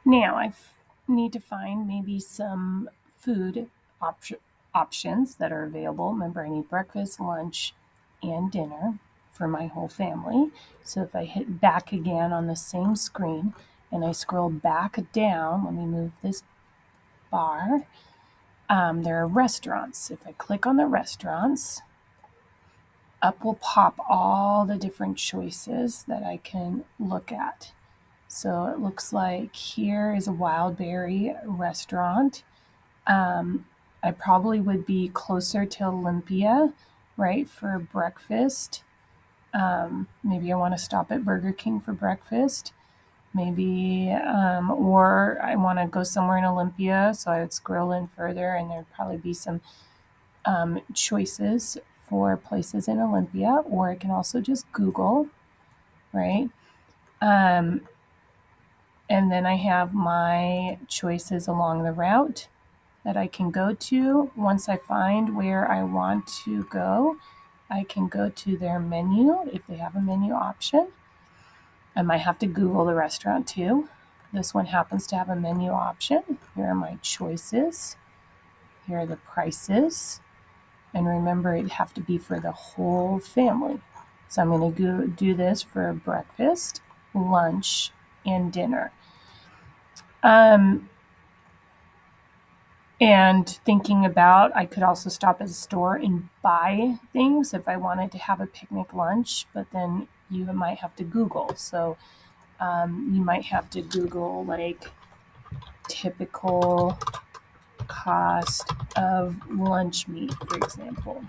Now I need to find maybe some food options that are available. Remember, I need breakfast, lunch, and dinner for my whole family. So if I hit back again on the same screen and I scroll back down, let me move this bar. There are restaurants. If I click on the restaurants, up will pop all the different choices that I can look at. So it looks like here is a Wildberry restaurant. I probably would be closer to Olympia, right, for breakfast. Maybe I want to stop at Burger King for breakfast. Maybe, or I want to go somewhere in Olympia, so I would scroll in further and there'd probably be some choices for places in Olympia, or I can also just Google, right? Um, and then I have my choices along the route that I can go to. Once I find where I want to go, I can go to their menu if they have a menu option. I might have to Google the restaurant too. This one happens to have a menu option. Here are my choices. Here are the prices. And remember, it'd have to be for the whole family. So I'm going to do this for breakfast, lunch, and dinner. And thinking about, I could also stop at a store and buy things if I wanted to have a picnic lunch, but then you might have to Google. So you might have to Google like typical cost of lunch meat, for example.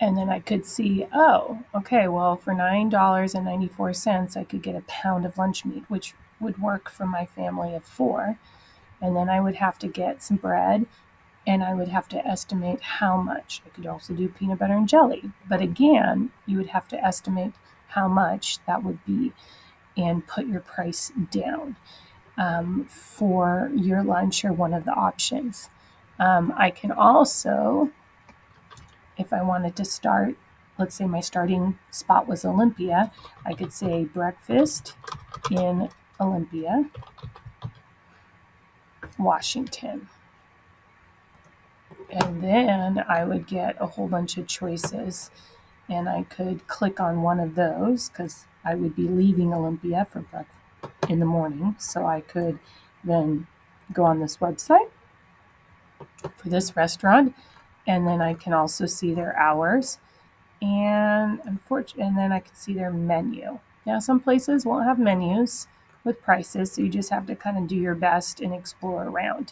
And then I could see, oh, okay, well, for $9.94, I could get a pound of lunch meat, which would work for my family of 4. And then I would have to get some bread and I would have to estimate how much. I could also do peanut butter and jelly. But again, you would have to estimate how much that would be and put your price down for your lunch or one of the options. I can also, if I wanted to start, let's say my starting spot was Olympia, I could say breakfast in Olympia, Washington. And then I would get a whole bunch of choices and I could click on one of those because I would be leaving Olympia for breakfast in the morning. So I could then go on this website for this restaurant and then I can also see their hours and then I can see their menu. Now some places won't have menus with prices, so you just have to kind of do your best and explore around.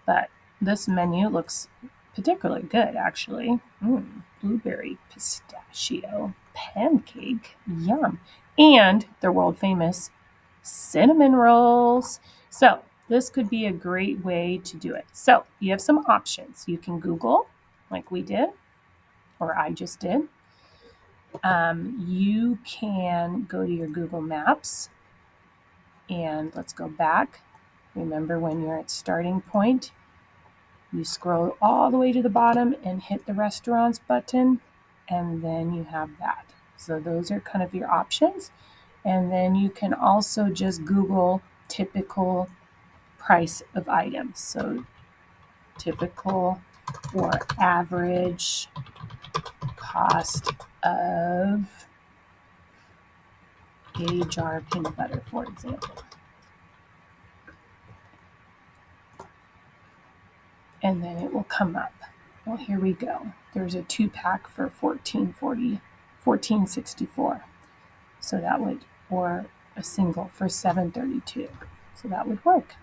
But this menu looks particularly good, actually. Blueberry pistachio pancake, yum. And their world famous cinnamon rolls. So this could be a great way to do it. So you have some options. You can Google, like we did, or I just did. You can go to your Google Maps and let's go back. Remember, when you're at starting point, you scroll all the way to the bottom and hit the restaurants button, and then you have that. So those are kind of your options. And then you can also just Google typical price of items. So typical or average cost of a jar of peanut butter, for example. And then it will come up. Well, here we go. There's a 2-pack for $14.64. So that would, or a single for $7.32. So that would work.